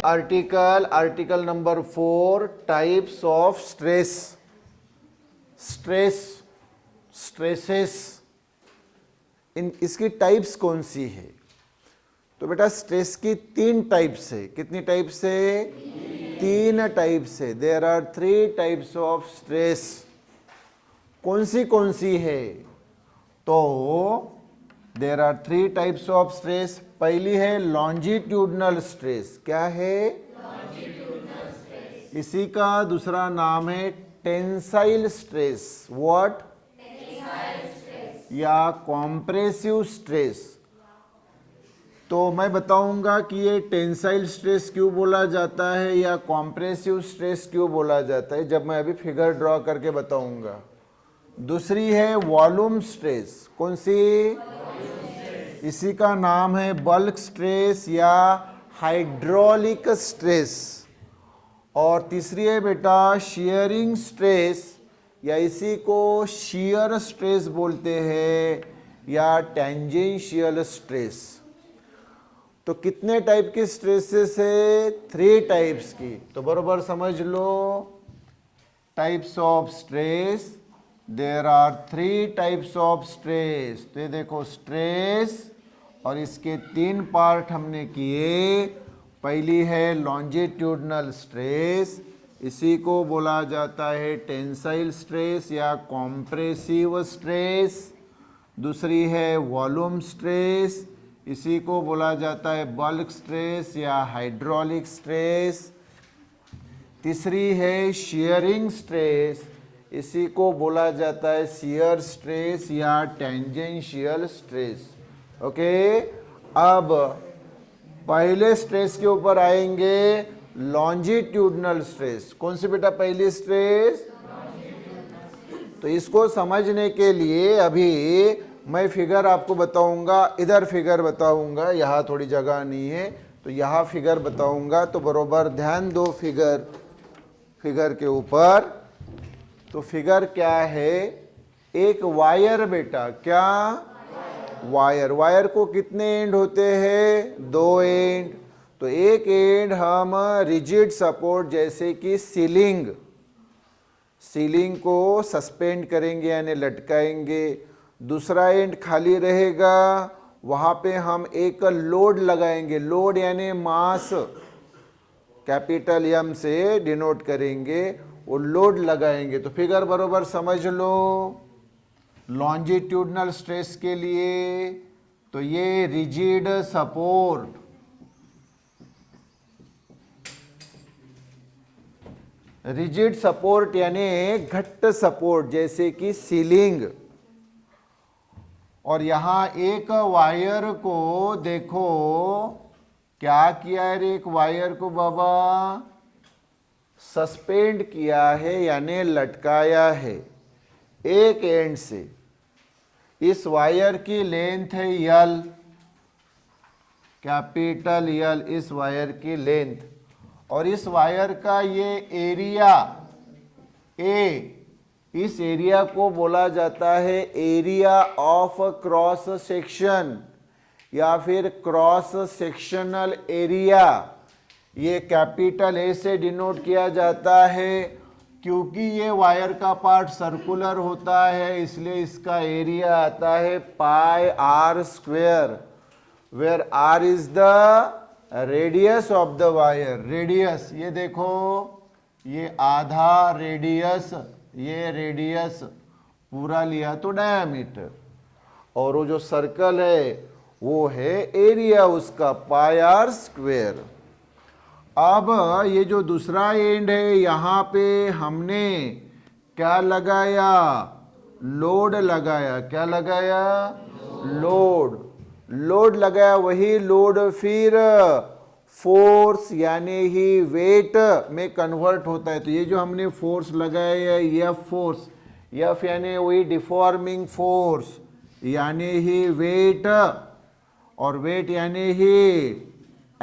Article number 4, types of stress. Stresses, इसकी types कौन सी है? तो बेटा स्ट्रेस की 3 टाइप्स है। कितनी टाइप्स है? 3 टाइप्स है। There are 3 types of stress. कौन सी है? तो there are 3 types of stress. पहली है लॉन्जिट्यूडनल स्ट्रेस। क्या है? Longitudinal stress. इसी का दूसरा नाम है tensile stress. What? Tensile stress या कॉम्प्रेसिव स्ट्रेस। तो मैं बताऊंगा कि ये टेंसाइल स्ट्रेस क्यों बोला जाता है या कॉम्प्रेसिव स्ट्रेस क्यों बोला जाता है, जब मैं अभी फिगर ड्रॉ करके बताऊंगा। दूसरी है वॉल्यूम स्ट्रेस। कौन सी? इसी का नाम है बल्क स्ट्रेस या हाइड्रोलिक स्ट्रेस। और तीसरी है बेटा शियरिंग स्ट्रेस, या इसी को शियर स्ट्रेस बोलते हैं या टेंजेंशियल स्ट्रेस। तो कितने टाइप की स्ट्रेसेस है? 3 टाइप्स की। तो बरोबर समझ लो, types of stress, there are 3 types of stress. तो ये देखो स्ट्रेस, और इसके 3 पार्ट हमने किए। पहली है लॉन्जिट्यूडनल स्ट्रेस, इसी को बोला जाता है टेंसाइल स्ट्रेस या कॉम्प्रेसिव स्ट्रेस। दूसरी है वॉल्यूम स्ट्रेस, इसी को बोला जाता है बल्क स्ट्रेस या हाइड्रोलिक स्ट्रेस। तीसरी है शियरिंग स्ट्रेस, इसी को बोला जाता है शियर स्ट्रेस या टेंजेंशियल स्ट्रेस। ओके, अब पहले स्ट्रेस के ऊपर आएंगे, लॉन्जिट्यूडनल स्ट्रेस। कौन सी बेटा पहली स्ट्रेस? तो इसको समझने के लिए अभी मैं फिगर आपको बताऊंगा। इधर फिगर बताऊंगा, यहाँ थोड़ी जगह नहीं है तो यहाँ फिगर बताऊंगा, तो बरोबर ध्यान दो फिगर के ऊपर। तो फिगर क्या है? एक वायर बेटा। क्या? वायर को कितने एंड होते हैं? 2 एंड। तो एक एंड हम रिजिड सपोर्ट जैसे कि सीलिंग को सस्पेंड करेंगे यानी लटकाएंगे। दूसरा एंड खाली रहेगा, वहां पे हम एक लोड लगाएंगे। लोड यानी मास, कैपिटल एम से डिनोट करेंगे, वो लोड लगाएंगे। तो फिगर बरोबर समझ लो। लॉन्जिट्यूडनल स्ट्रेस के लिए तो ये रिजिड सपोर्ट, रिजिड सपोर्ट यानी घट्ट सपोर्ट जैसे कि सीलिंग। और यहां एक वायर को देखो क्या किया है रे? एक वायर को बाबा सस्पेंड किया है यानी लटकाया है एक एंड से। इस वायर की लेंथ है यल, कैपिटल यल, इस वायर की लेंथ। और इस वायर का ये एरिया ए, इस एरिया को बोला जाता है एरिया ऑफ क्रॉस सेक्शन या फिर क्रॉस सेक्शनल एरिया। ये कैपिटल ए से डिनोट किया जाता है, क्योंकि ये वायर का पार्ट सर्कुलर होता है इसलिए इसका एरिया आता है pi r square, where r is the radius of the wire. Radius ये देखो, ये आधा रेडियस, ये रेडियस पूरा लिया तो डायामीटर, और वो जो सर्कल है वो है एरिया उसका पाई आर स्क्वेयर। अब ये जो दूसरा एंड है यहाँ पे हमने क्या लगाया? लोड लगाया। क्या लगाया? लोड लगाया। वही लोड फिर फोर्स यानी ही वेट में कन्वर्ट होता है। तो ये जो हमने फोर्स लगाया है एफ फोर्स, एफ यानी वही डिफॉर्मिंग फोर्स यानी ही वेट, और वेट यानी ही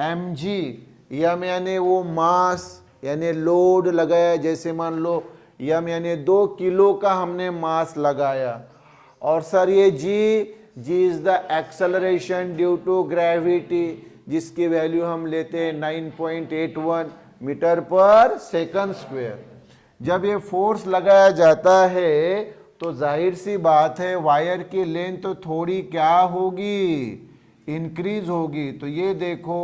एम जी, एम यानी वो मास यानी लोड लगाया। जैसे मान लो यम यानी 2 किलो का हमने मास लगाया। और सर ये G is the acceleration due to gravity, जिसकी वैल्यू हम लेते हैं 9.81 मीटर पर सेकंड स्क्वायर। जब ये फोर्स लगाया जाता है तो जाहिर सी बात है वायर की लेंथ तो थोड़ी क्या होगी, इंक्रीज होगी। तो ये देखो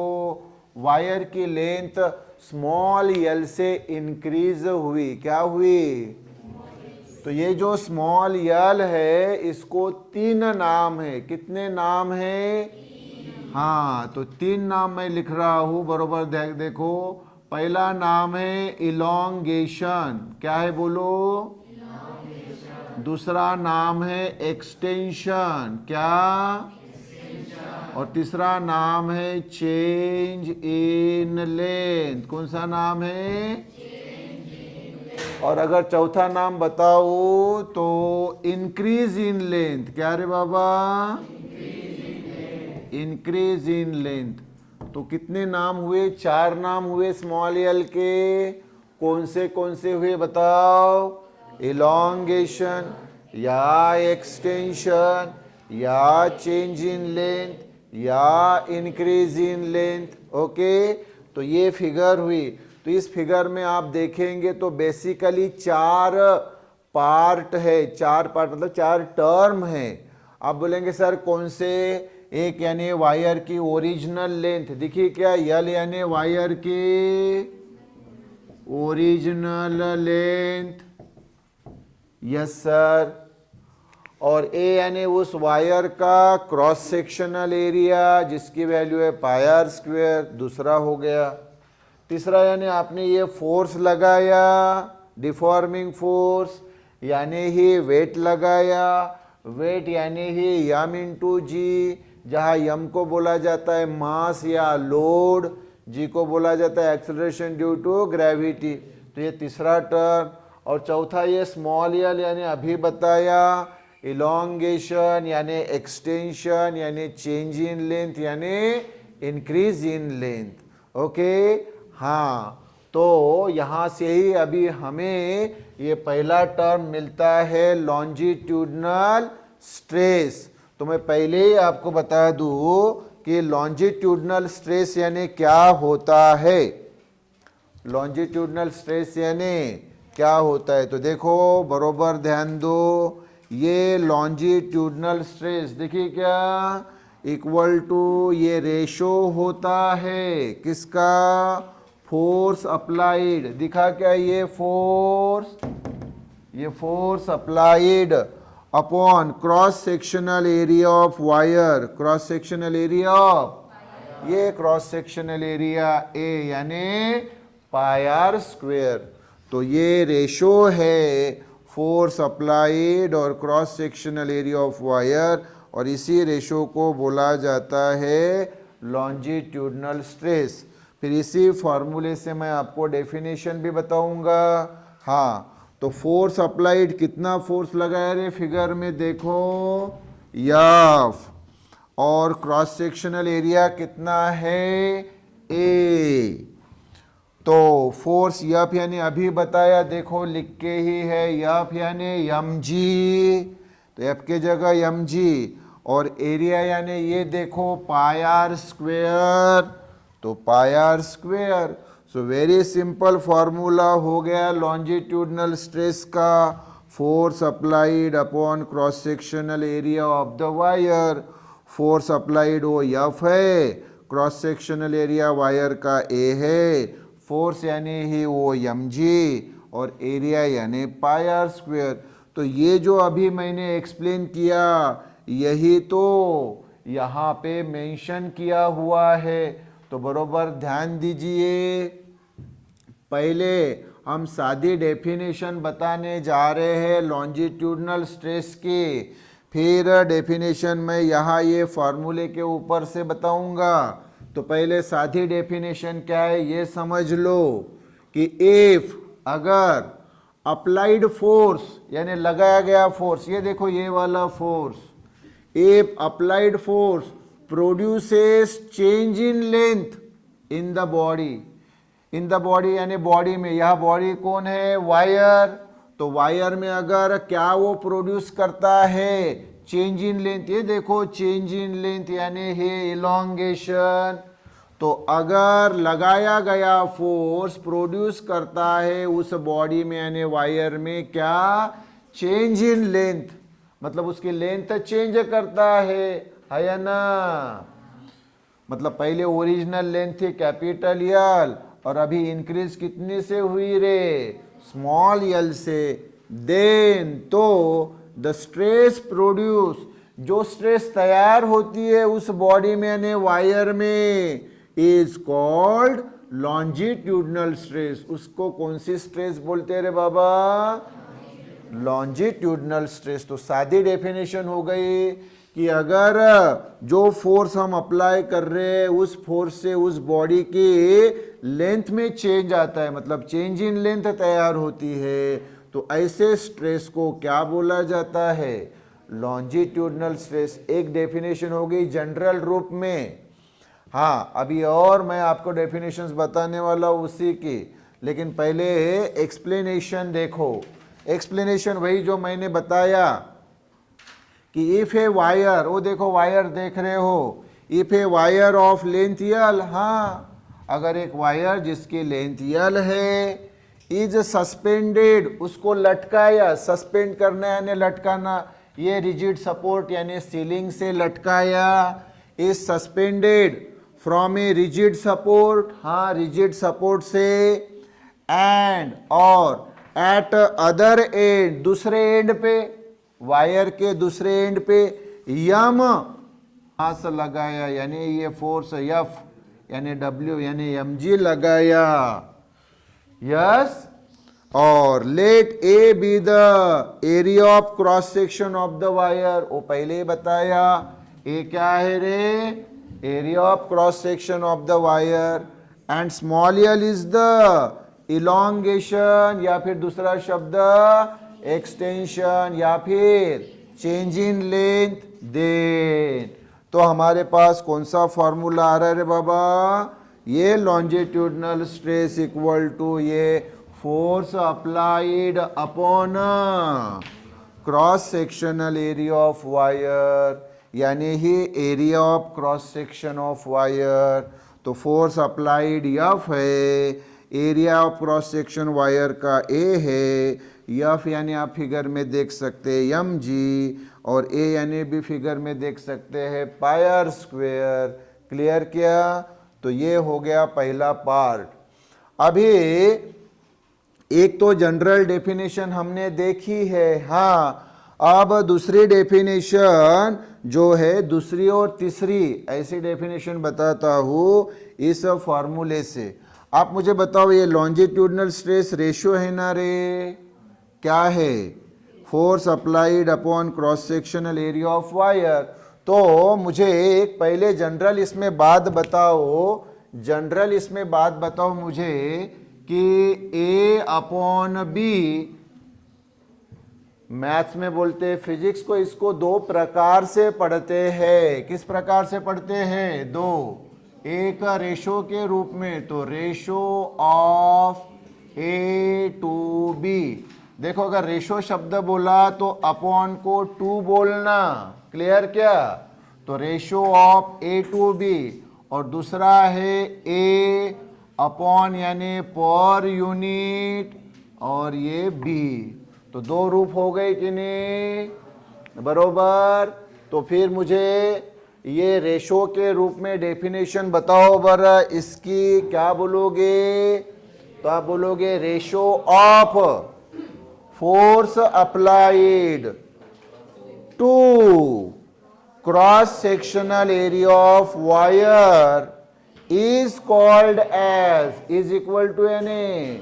वायर की लेंथ स्मॉल एल से इंक्रीज हुई, क्या हुई? तो ये जो स्मॉल एल है इसको 3 नाम है। कितने नाम है? हाँ, तो 3 नाम मैं लिख रहा हूं, बरोबर देखो। पहला नाम है इलोंगेशन, क्या है बोलो? दूसरा नाम है एक्सटेंशन, क्या? और तीसरा नाम है चेंज इन लेंथ। कौन सा नाम है? और अगर चौथा नाम बताओ तो इंक्रीज इन लेंथ। क्या रे बाबा? Increase in length. तो कितने नाम हुए? 4 नाम हुए स्मॉल एल के। कौन से हुए बताओ? इलोंगेशन या एक्सटेंशन या चेंज इन लेंथ या इंक्रीज इन लेंथ। ओके, तो ये फिगर हुई। तो इस फिगर में आप देखेंगे तो बेसिकली 4 पार्ट है। 4 पार्ट मतलब 4 टर्म है। आप बोलेंगे सर कौन से? एक यानी वायर की ओरिजिनल लेंथ, देखिए क्या, यल यानी वायर की ओरिजिनल लेंथ, यस सर। और ए यानी उस वायर का क्रॉस सेक्शनल एरिया जिसकी वैल्यू है पाई आर स्क्वायर, दूसरा हो गया। तीसरा यानी आपने ये फोर्स लगाया, डिफॉर्मिंग फोर्स, यानी ही वेट लगाया। वेट यानी ही यम इंटू जी, जहाँ यम को बोला जाता है मास या लोड, जी को बोला जाता है एक्सेलरेशन ड्यू टू ग्रेविटी। तो ये तीसरा टर्म। और चौथा ये स्मॉल एल यानी अभी बताया, इलोंगेशन यानी एक्सटेंशन यानी चेंज इन लेंथ यानी इंक्रीज इन लेंथ। ओके, हाँ, तो यहाँ से ही अभी हमें ये पहला टर्म मिलता है लॉन्जिट्यूडनल स्ट्रेस। तो मैं पहले ही आपको बता दूं कि लॉन्जिट्यूडनल स्ट्रेस यानी क्या होता है। लॉन्जिट्यूडनल स्ट्रेस यानी क्या होता है? तो देखो बरोबर ध्यान दो, ये लॉन्जिट्यूडनल स्ट्रेस देखिए क्या, इक्वल टू ये रेशो होता है किसका? Force applied. दिखा क्या? ये force applied upon cross sectional area of wire. Cross sectional area of, ये क्रॉस सेक्शनल एरिया ए यानी पाई आर स्क्वायर। तो ये रेशो है फोर्स अप्लाइड और cross sectional area of wire, और इसी रेशो को बोला जाता है लॉन्जिट्यूडनल स्ट्रेस। फिर इसी फॉर्मूले से मैं आपको डेफिनेशन भी बताऊंगा। हाँ, तो फोर्स अप्लाइड, कितना फोर्स लगाया रे फिगर में देखो, एफ। और क्रॉस सेक्शनल एरिया कितना है? ए। तो फोर्स यफ यानी अभी बताया, देखो लिख के ही है, यफ यानी यम जी, तो एफ के जगह यम जी। और एरिया यानी ये देखो पाई आर स्क्वेयर, तो pi r square. So very simple formula हो गया लॉन्जिट्यूडनल स्ट्रेस का, force applied upon cross sectional area of the wire. Force applied वो एफ है, क्रॉस सेक्शनल एरिया वायर का ए है, फोर्स यानी ही वो एम जी, और एरिया यानी पाई आर स्क्वेयर। तो ये जो अभी मैंने एक्सप्लेन किया यही तो यहाँ पे मेंशन किया हुआ है। तो बरोबर ध्यान दीजिए, पहले हम सादी डेफिनेशन बताने जा रहे हैं लॉन्जिट्यूडनल स्ट्रेस की, फिर डेफिनेशन में यहाँ ये फॉर्मूले के ऊपर से बताऊंगा। तो पहले सादी डेफिनेशन क्या है ये समझ लो कि इफ अगर अप्लाइड फोर्स यानी लगाया गया फोर्स, ये देखो ये वाला force, if applied force produces change in length in the body, in the body यानी बॉडी में, यह बॉडी कौन है? वायर। तो वायर में अगर क्या वो प्रोड्यूस करता है, चेंज इन लेंथ, ये देखो चेंज इन लेंथ यानी है इलॉन्गेशन। तो अगर लगाया गया फोर्स प्रोड्यूस करता है उस बॉडी में यानी वायर में क्या, चेंज इन लेंथ, मतलब उसकी लेंथ चेंज करता है ना। मतलब पहले ओरिजिनल लेंथ थी कैपिटल एल और अभी इंक्रीज कितने से हुई रे, स्मॉल एल से। देन तो द स्ट्रेस प्रोड्यूस, जो स्ट्रेस तैयार होती है उस बॉडी में यानी वायर में, इज कॉल्ड लॉन्जिट्यूडनल स्ट्रेस। उसको कौन सी स्ट्रेस बोलते हैं रे बाबा, लॉन्जिट्यूडनल स्ट्रेस। तो सादी डेफिनेशन हो गई कि अगर जो फोर्स हम अप्लाई कर रहे हैं उस फोर्स से उस बॉडी की लेंथ में चेंज आता है, मतलब चेंज इन लेंथ तैयार होती है, तो ऐसे स्ट्रेस को क्या बोला जाता है, लॉन्जिट्यूडनल स्ट्रेस। एक डेफिनेशन हो गई जनरल रूप में। हाँ, अभी और मैं आपको डेफिनेशंस बताने वाला हूँ उसी की, लेकिन पहले एक्सप्लेनेशन देखो। एक्सप्लेनेशन वही जो मैंने बताया कि इफ ए वायर, वो देखो वायर देख रहे हो, if a wire of length यल, हाँ अगर एक वायर जिसकी लेंथ यल है, इज सस्पेंडेड, उसको लटकाया, सस्पेंड करना यानी लटकाना, ये रिजिड सपोर्ट यानी सीलिंग से लटकाया, is suspended from a rigid support, हाँ रिजिड सपोर्ट से, एंड और एट अदर एंड, दूसरे एंड पे, वायर के दूसरे एंड पे यम मास लगाया यानी ये फोर्स एफ यानी डब्ल्यू यानी mg लगाया, यस। और let A be the area of cross section of the wire, वो पहले ही बताया, ए क्या है रे, area of cross section of the wire, and small L is the elongation या फिर दूसरा शब्द एक्सटेंशन या फिर चेंज इन लेंथ। देन तो हमारे पास कौन सा फॉर्मूला आ रहा है रे बाबा, ये लॉन्जिट्यूडनल स्ट्रेस इक्वल टू ये force applied upon cross sectional area of wire, यानी ही area of cross section of wire. तो फोर्स अप्लाइड एफ है, area of cross section wire का ए है, एफ यानी आप फिगर में देख सकते हैं एम जी, और ए यानी भी फिगर में देख सकते हैं पायर स्क्वेयर। क्लियर किया? तो ये हो गया पहला पार्ट। अभी एक तो जनरल डेफिनेशन हमने देखी है, हाँ अब दूसरी डेफिनेशन जो है, दूसरी और तीसरी ऐसी डेफिनेशन बताता हूँ इस फॉर्मूले से। आप मुझे बताओ, ये लॉन्जिट्यूडनल स्ट्रेस रेशियो है ना रे, क्या है, force applied upon cross sectional area of wire. तो मुझे एक पहले जनरल इसमें बात बताओ, जनरल इसमें बात बताओ मुझे कि ए अपॉन बी, मैथ्स में बोलते हैं, फिजिक्स को इसको दो प्रकार से पढ़ते हैं। किस प्रकार से पढ़ते हैं? दो, एक रेशो के रूप में, तो ratio of A to B. देखो अगर रेशो शब्द बोला तो अपॉन को टू बोलना, क्लियर क्या? तो ratio of A to B, और दूसरा है ए अपॉन यानी पर यूनिट, और ये बी। तो दो रूप हो गए कि नहीं, बरोबर। तो फिर मुझे ये रेशो के रूप में डेफिनेशन बताओ बर, इसकी क्या बोलोगे? तो आप बोलोगे ratio of force applied to cross sectional area of wire is called as, is equal to NA,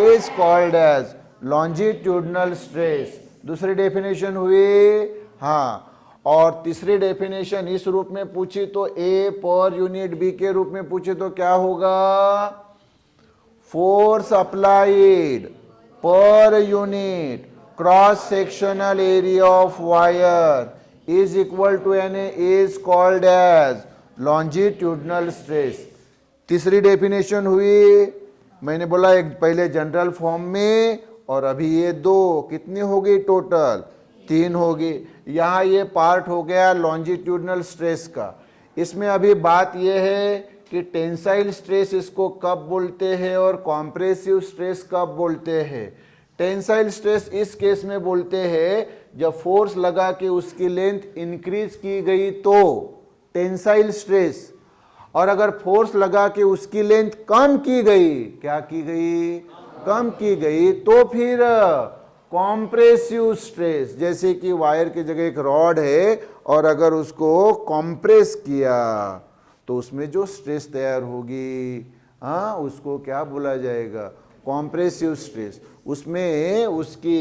is called as longitudinal stress। दूसरी डेफिनेशन हुई, हाँ। और तीसरी डेफिनेशन इस रूप में पूछी तो A पर यूनिट, B के रूप में पूछे तो क्या होगा? Force applied per unit cross sectional area of wire is equal to NA, is called as longitudinal stress. तीसरी डेफिनेशन हुई, मैंने बोला एक पहले जनरल फॉर्म में और अभी ये 2, कितनी हो गई टोटल? 3 होगी। यहाँ ये पार्ट हो गया लॉन्जिट्यूडनल स्ट्रेस का। इसमें अभी बात ये है कि टेंसाइल स्ट्रेस इसको कब बोलते हैं और कॉम्प्रेसिव स्ट्रेस कब बोलते हैं। टेंसाइल स्ट्रेस इस केस में बोलते हैं जब फोर्स लगा के उसकी लेंथ इंक्रीज की गई तो टेंसाइल स्ट्रेस, और अगर फोर्स लगा के उसकी लेंथ कम की गई, क्या की गई? कम की गई, तो फिर कॉम्प्रेसिव स्ट्रेस। जैसे कि वायर की जगह एक रॉड है और अगर उसको कॉम्प्रेस किया तो उसमें जो स्ट्रेस तैयार होगी, हाँ, उसको क्या बोला जाएगा? Compressive stress. उसमें उसकी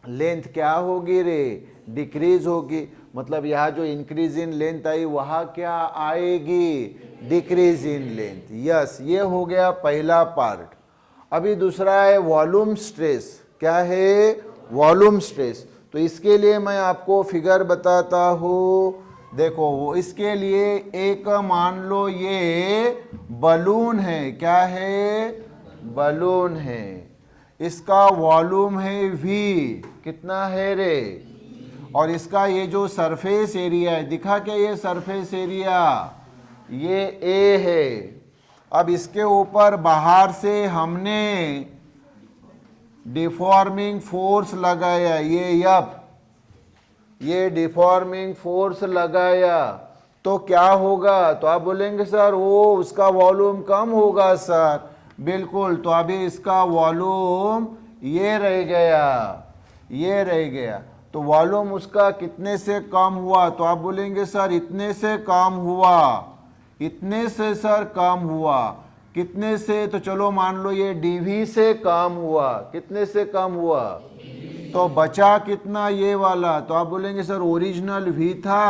लेंथ क्या होगी रे? डिक्रीज होगी। मतलब यहाँ जो इंक्रीज इन लेंथ आई वहाँ क्या आएगी? Decrease in length. यस, ये हो गया पहला पार्ट। अभी दूसरा है वॉल्यूम स्ट्रेस। क्या है? Volume stress. तो इसके लिए मैं आपको फिगर बताता हूँ। देखो, वो इसके लिए एक मान लो ये बलून है। क्या है? बलून है। इसका वॉल्यूम है V। कितना है रे? और इसका ये जो सरफेस एरिया है, दिखा क्या ये सरफेस एरिया? ये A है। अब इसके ऊपर बाहर से हमने डिफॉर्मिंग फोर्स लगाया, ये डिफॉर्मिंग फोर्स लगाया, तो क्या होगा? तो आप बोलेंगे सर वो उसका वॉल्यूम कम होगा सर। बिल्कुल। तो अभी इसका वॉल्यूम ये रह गया, तो वॉल्यूम उसका कितने से कम हुआ? तो आप बोलेंगे सर इतने से कम हुआ, इतने से सर कम हुआ। कितने से? तो चलो मान लो ये dV से कम हुआ। कितने से कम हुआ? तो बचा कितना? ये वाला। तो आप बोलेंगे सर ओरिजिनल V था,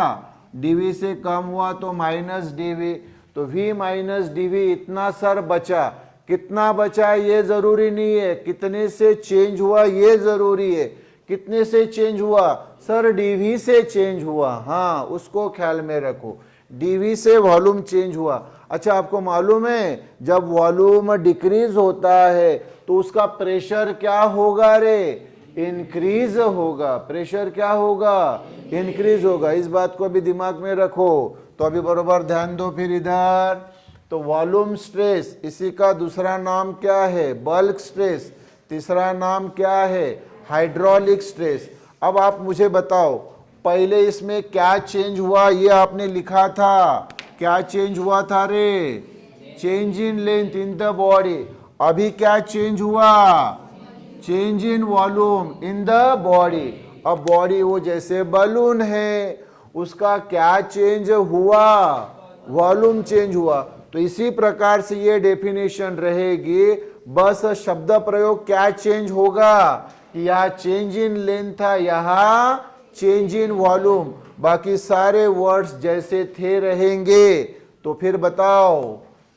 dV से कम हुआ तो माइनस dV, तो V माइनस dV इतना सर बचा। कितना बचा ये जरूरी नहीं है, कितने से चेंज हुआ ये जरूरी है। कितने से चेंज हुआ? सर dV से चेंज हुआ। हाँ, उसको ख्याल में रखो, dV से वॉल्यूम चेंज हुआ। अच्छा, आपको मालूम है जब वॉल्यूम डिक्रीज होता है तो उसका प्रेशर क्या होगा रे? इंक्रीज होगा। प्रेशर क्या होगा? इंक्रीज होगा। इस बात को अभी दिमाग में रखो। तो अभी बरोबर ध्यान दो फिर इधर। तो वॉल्यूम स्ट्रेस, इसी का दूसरा नाम क्या है? Bulk stress. तीसरा नाम क्या है? Hydraulic stress. अब आप मुझे बताओ, पहले इसमें क्या चेंज हुआ? ये आपने लिखा था। क्या चेंज हुआ था रे? Change in length in the body. अभी क्या चेंज हुआ? Change in volume in the body. अब बॉडी वो जैसे बलून है, उसका क्या चेंज हुआ? वॉल्यूम चेंज हुआ। तो इसी प्रकार से ये डेफिनेशन रहेगी। बस शब्द प्रयोग क्या चेंज होगा? यहाँ चेंज इन लेंथ था, यहाँ चेंज इन वॉल्यूम। बाकी सारे वर्ड्स जैसे थे रहेंगे। तो फिर बताओ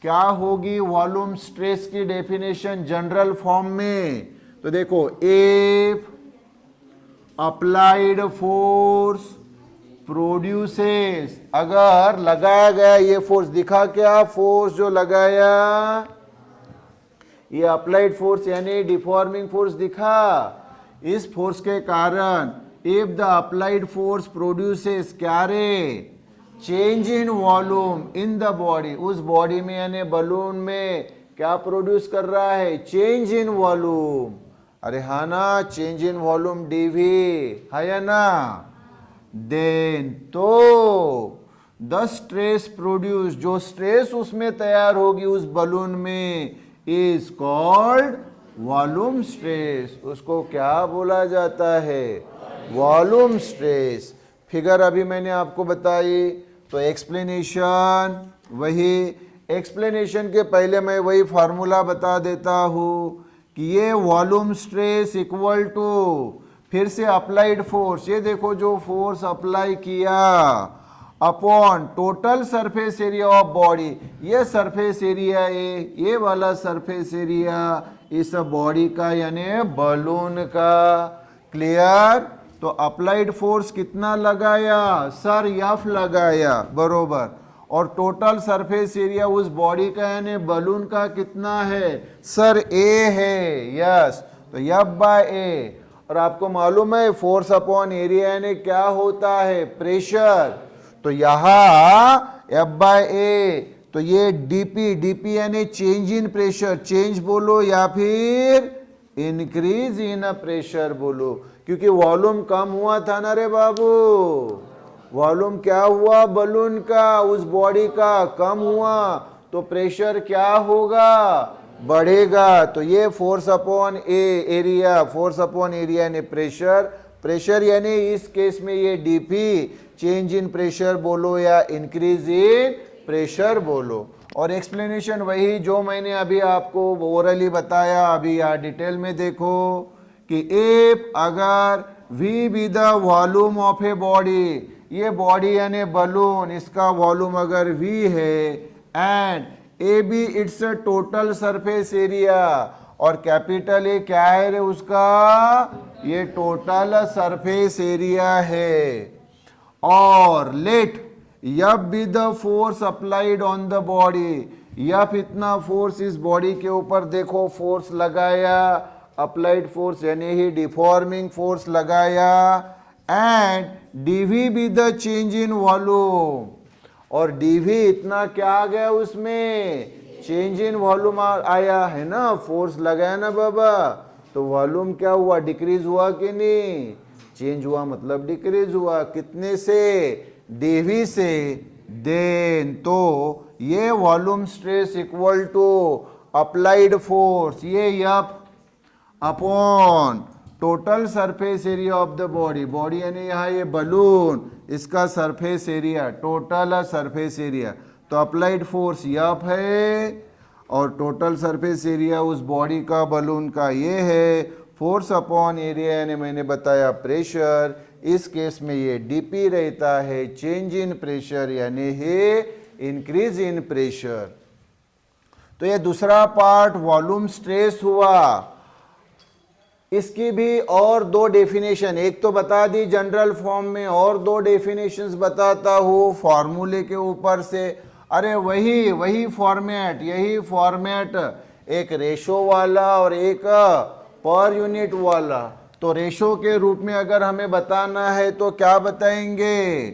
क्या होगी वॉल्यूम स्ट्रेस की डेफिनेशन जनरल फॉर्म में? तो देखो, इफ अप्लाइड फोर्स प्रोड्यूसेस, अगर लगाया गया ये फोर्स, दिखा क्या फोर्स जो लगाया, ये अप्लाइड फोर्स यानी डिफॉर्मिंग फोर्स दिखा। इस फोर्स के कारण if the applied force produces क्या रे? Change in volume in the body. उस बॉडी में यानी बलून में क्या प्रोड्यूस कर रहा है? Change in volume. अरे हाँ ना, चेंज इन वॉल्यूम dV है या ना? देन तो द स्ट्रेस प्रोड्यूस, जो स्ट्रेस उसमें तैयार होगी उस बलून में, इज कॉल्ड वॉल्यूम स्ट्रेस। उसको क्या बोला जाता है? Volume stress. फिगर अभी मैंने आपको बताई। तो एक्सप्लेनेशन, वही एक्सप्लेनेशन के पहले मैं वही फार्मूला बता देता हूँ कि ये वॉल्यूम स्ट्रेस इक्वल टू, फिर से अप्लाइड फोर्स, ये देखो जो फोर्स अप्लाई किया upon total surface area of body. ये सरफेस एरिया है, ये वाला सरफेस एरिया इस बॉडी का यानी बलून का। क्लियर? तो अप्लाइड फोर्स कितना लगाया सर? F लगाया, बरोबर। और टोटल सरफेस एरिया उस बॉडी का यानी बलून का कितना है सर ए है, यस। तो F/A, और आपको मालूम है फोर्स अपॉन एरिया यानी क्या होता है प्रेशर, तो यहां F/A, तो ये dP यानी चेंज इन प्रेशर, चेंज बोलो या फिर इंक्रीज इन प्रेशर बोलो, क्योंकि वॉल्यूम कम हुआ था ना रे बाबू, वॉल्यूम क्या हुआ बलून का उस बॉडी का कम हुआ, तो प्रेशर क्या होगा बढ़ेगा। तो ये force upon area, force upon area यानी प्रेशर, प्रेशर यानी इस केस में ये डीपी, चेंज इन प्रेशर बोलो या इंक्रीज इन प्रेशर बोलो। और एक्सप्लेनेशन वही जो मैंने अभी आपको ओरली बताया, अभी यहाँ डिटेल में देखो कि इफ अगर V be the volume of a body, ये बॉडी यानी बलून, इसका वॉल्यूम अगर V है, and A be its total surface area, और कैपिटल ए क्या है रे उसका, ये टोटल सरफेस एरिया है, और let F be the force applied on the body, F इतना फोर्स इस बॉडी के ऊपर देखो फोर्स लगाया, अप्लाइड फोर्स यानी ही डिफॉर्मिंग फोर्स लगाया, and dV be the change in volume, और dV इतना क्या आ गया उसमें चेंज इन वॉल्यूम आया है ना, फोर्स लगाया ना बाबा, तो वॉल्यूम क्या हुआ डिक्रीज हुआ कि नहीं, चेंज हुआ मतलब डिक्रीज हुआ, कितने से dV से, देन तो ये volume stress equal to applied force, ये F upon total surface area of the body, body यानी यहाँ ये बलून, इसका surface area, total surface area, तो अप्लाइड फोर्स F है और टोटल सरफेस एरिया उस बॉडी का बलून का ये है, फोर्स अपॉन एरिया यानी मैंने बताया प्रेशर, इस केस में ये dP रहता है, चेंज इन प्रेशर यानी है इंक्रीज इन प्रेशर। तो ये दूसरा पार्ट वॉल्यूम स्ट्रेस हुआ। इसकी भी और दो डेफिनेशन, एक तो बता दी जनरल फॉर्म में, और दो डेफिनेशंस बताता हूँ फॉर्मूले के ऊपर से। अरे वही फॉर्मेट, यही फॉर्मेट, एक रेशो वाला और एक पर यूनिट वाला। तो रेशो के रूप में अगर हमें बताना है तो क्या बताएंगे,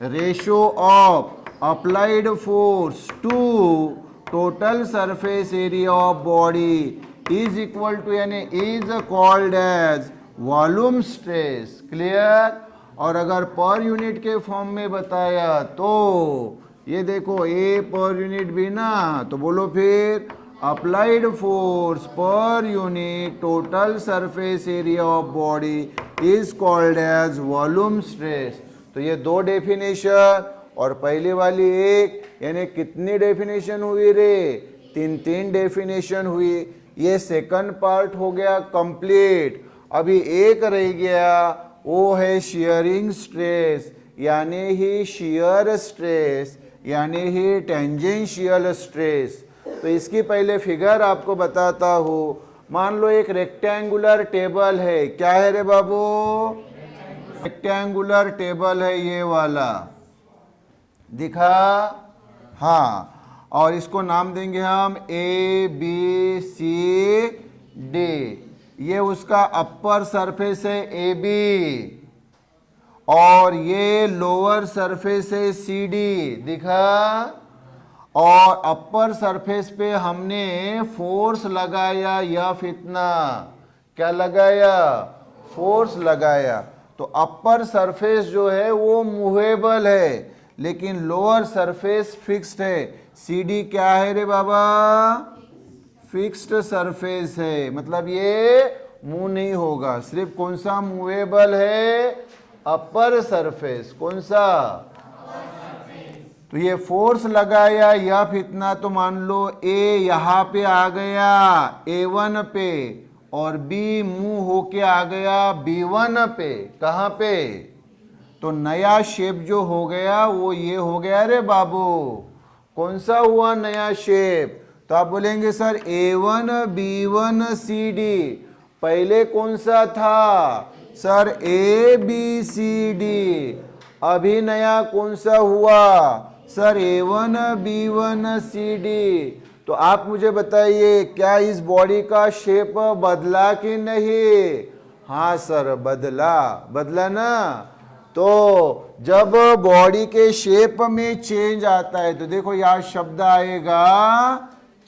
ratio of applied force to total surface area of body is equal to यानी is called as volume stress, clear. और अगर पर यूनिट के फॉर्म में बताया तो ये देखो ए पर यूनिट भी ना, तो बोलो फिर applied force per unit total surface area of body is called as volume stress. तो ये दो डेफिनेशन, और पहली वाली एक, यानी कितनी डेफिनेशन हुई रे, तीन डेफिनेशन हुई। ये सेकंड पार्ट हो गया कंप्लीट। अभी एक रह गया, वो है शियरिंग स्ट्रेस, यानी ही शियर स्ट्रेस, यानी ही टेंजेंशियल स्ट्रेस। तो इसकी पहले फिगर आपको बताता हूँ। मान लो एक रेक्टेंगुलर टेबल है, क्या है रे बाबू, रेक्टेंगुलर टेबल है ये वाला, दिखा, हाँ, और इसको नाम देंगे हम A B C D। ये उसका अपर सरफेस है AB, और ये लोअर सरफेस है CD, दिखा। और अपर सरफेस पे हमने फोर्स लगाया F इतना, क्या लगाया, फोर्स लगाया। तो अपर सरफेस जो है वो मूवेबल है, लेकिन लोअर सरफेस फिक्स्ड है। CD क्या है रे बाबा, फिक्स्ड सरफेस है, मतलब ये मूव नहीं होगा। सिर्फ कौन सा मूवेबल है, अपर सरफेस, कौन सा। तो ये फोर्स लगाया F इतना, तो मान लो A यहाँ पे आ गया A1 पे, और B मूव होके आ गया B1 पे, कहाँ पे, तो नया शेप जो हो गया वो ये हो गया रे बाबू। कौन सा हुआ नया शेप, तो आप बोलेंगे सर A1 B1 CD, पहले कौन सा था sir A B C D, अभी नया कौन सा हुआ, सर A1 B1 CD। तो आप मुझे बताइए क्या इस बॉडी का शेप बदला कि नहीं? हाँ सर बदला, बदला ना। तो जब बॉडी के शेप में चेंज आता है तो देखो यहां शब्द आएगा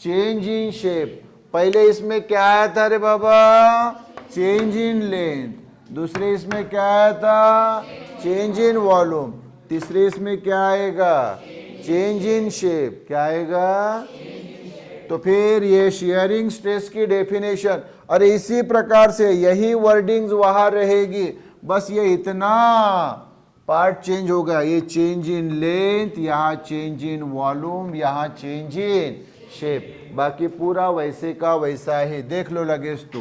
चेंज इन शेप। पहले इसमें क्या आया था रे बाबा? Change in length. दूसरे इसमें क्या आया था? Change in volume. तीसरे इसमें क्या आएगा? Change in shape. क्या आएगा? तो फिर ये शियरिंग स्ट्रेस की डेफिनेशन। और इसी प्रकार से यही वर्डिंग्स वहां रहेगी, बस ये इतना पार्ट चेंज होगा। ये चेंज इन लेंथ, यहाँ चेंज इन वॉल्यूम, यहाँ चेंज इन शेप, बाकी पूरा वैसे का वैसा ही। देख लो लगेज तो,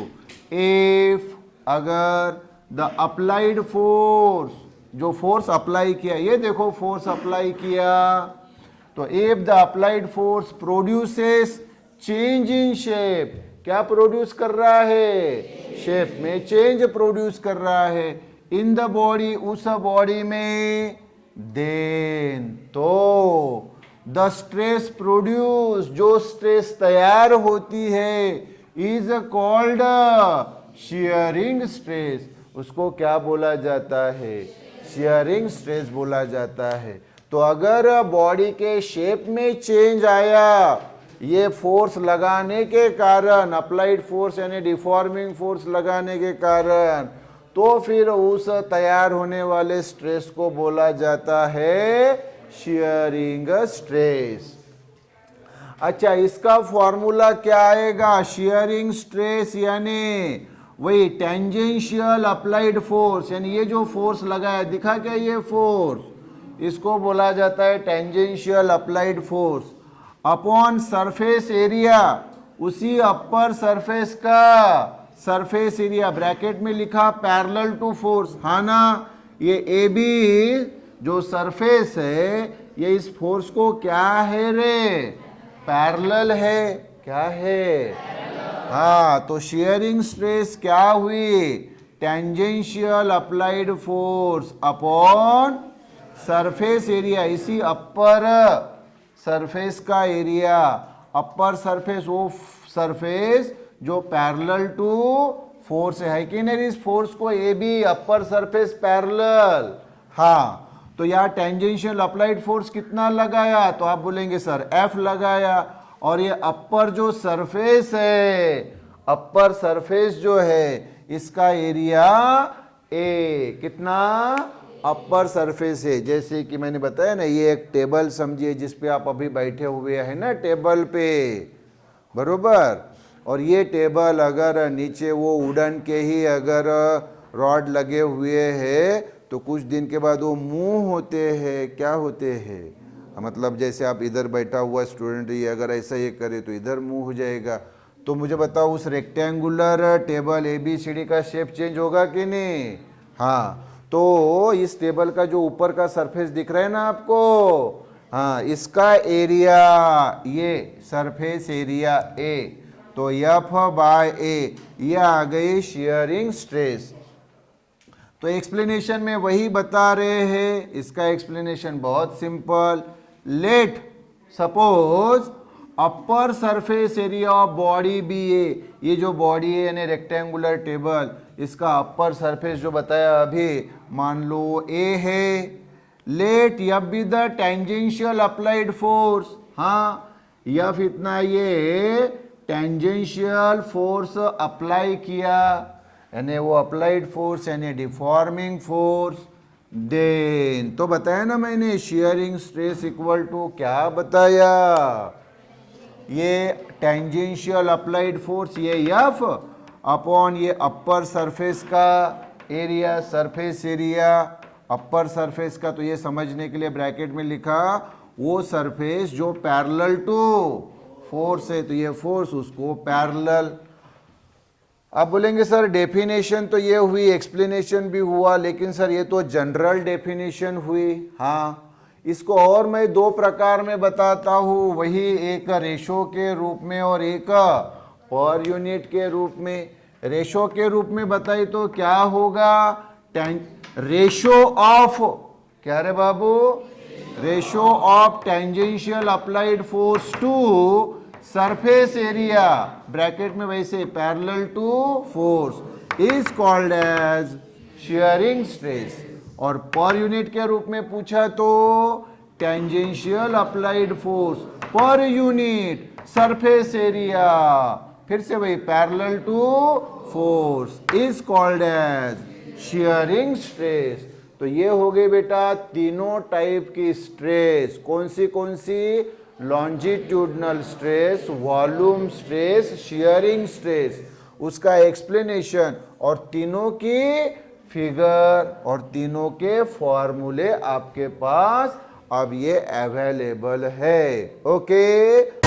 इफ अगर द अप्लाइड फोर्स, जो फोर्स अप्लाई किया, ये देखो फोर्स अप्लाई किया, तो if the applied force produces change in shape, क्या प्रोड्यूस कर रहा है? शेप में चेंज प्रोड्यूस कर रहा है इन द बॉडी, उस बॉडी में, देन तो द स्ट्रेस प्रोड्यूस, जो स्ट्रेस तैयार होती है, इज कॉल्ड शियरिंग स्ट्रेस। उसको क्या बोला जाता है? शियरिंग स्ट्रेस बोला जाता है। तो अगर बॉडी के शेप में चेंज आया, ये फोर्स लगाने के कारण, अप्लाइड फोर्स यानी डिफॉर्मिंग फोर्स लगाने के कारण, तो फिर उस तैयार होने वाले स्ट्रेस को बोला जाता है शियरिंग स्ट्रेस। अच्छा, इसका फॉर्मूला क्या आएगा? शियरिंग स्ट्रेस यानी वही टेंजेंशियल अप्लाइड फोर्स, यानी ये जो फोर्स लगाया, दिखा क्या ये फोर्स, इसको बोला जाता है tangential applied force upon surface area, उसी अपर सरफेस का सरफेस एरिया, ब्रैकेट में लिखा पैरेलल टू फोर्स, हाँ ना। ये ए बी जो सरफेस है, ये इस फोर्स को क्या है रे? पैरेलल है। क्या है? हाँ, तो शियरिंग स्ट्रेस क्या हुई? Tangential applied force upon surface area, इसी अपर सरफेस का एरिया, अपर सरफेस, वो सरफेस जो पैरेलल टू फोर्स है कि नहीं? इस फोर्स को A B, upper surface parallel. हाँ, तो यहाँ टेंजेंशियल अप्लाइड फोर्स कितना लगाया? तो आप बोलेंगे सर एफ लगाया। और ये अपर जो सरफेस है, अपर सरफेस जो है, इसका एरिया ए, कितना? अपर सरफेस है। जैसे कि मैंने बताया ना, ये एक टेबल समझिए जिस पे आप अभी बैठे हुए हैं ना, टेबल पे, बरोबर। और ये टेबल अगर नीचे वो वुडन के ही अगर रॉड लगे हुए हैं, तो कुछ दिन के बाद वो मूव होते हैं। क्या होते हैं? मतलब जैसे आप इधर बैठा हुआ स्टूडेंट, ये अगर ऐसा ये करे तो इधर मूव हो जाएगा। तो मुझे बताओ उस रेक्टेंगुलर टेबल ABCD का शेप चेंज होगा कि नहीं? हाँ, तो इस टेबल का जो ऊपर का सरफेस दिख रहा है ना आपको, हाँ, इसका एरिया, ये सरफेस एरिया ए, तो F बाय ए, ये आ गई शियरिंग स्ट्रेस। तो एक्सप्लेनेशन में वही बता रहे हैं। इसका एक्सप्लेनेशन बहुत सिंपल। Let suppose upper surface area of body be A, ये जो बॉडी है यानी रेक्टेंगुलर टेबल, इसका अपर सरफेस जो बताया अभी, मान लो ए है। Let F be the tangential applied force, हाँ, एफ इतना ये टेंजेंशियल फोर्स अप्लाई किया, यानी वो अप्लाइड फोर्स यानी डिफॉर्मिंग फोर्स। देन तो बताया ना मैंने, शियरिंग स्ट्रेस इक्वल टू क्या बताया? ये टेंजेंशियल अप्लाइड फोर्स, ये एफ अपॉन ये अपर सरफेस का area, surface area upper surface का। तो ये समझने के लिए ब्रैकेट में लिखा वो सरफेस जो पैरेलल टू फोर्स है, तो ये फोर्स उसको पैरेलल। आप बोलेंगे सर डेफिनेशन तो ये हुई, एक्सप्लेनेशन भी हुआ, लेकिन सर ये तो जनरल डेफिनेशन हुई। हाँ, इसको और मैं दो प्रकार में बताता हूँ, वही एक रेशो के रूप में और एक पर यूनिट के रूप में। रेशो के रूप में बताई तो क्या होगा? रेशो ऑफ, क्या रे बाबू? Ratio of tangential applied force to surface area bracket में वैसे parallel to force is called as shearing stress. और पर यूनिट के रूप में पूछा तो tangential applied force per unit surface area, फिर से वही parallel to force is called as shearing stress. तो ये हो गई बेटा तीनों टाइप की स्ट्रेस। कौन सी? Longitudinal stress, volume stress, shearing stress, उसका एक्सप्लेनेशन और तीनों की फिगर और तीनों के फॉर्मूले आपके पास अब ये अवेलेबल है। ओके।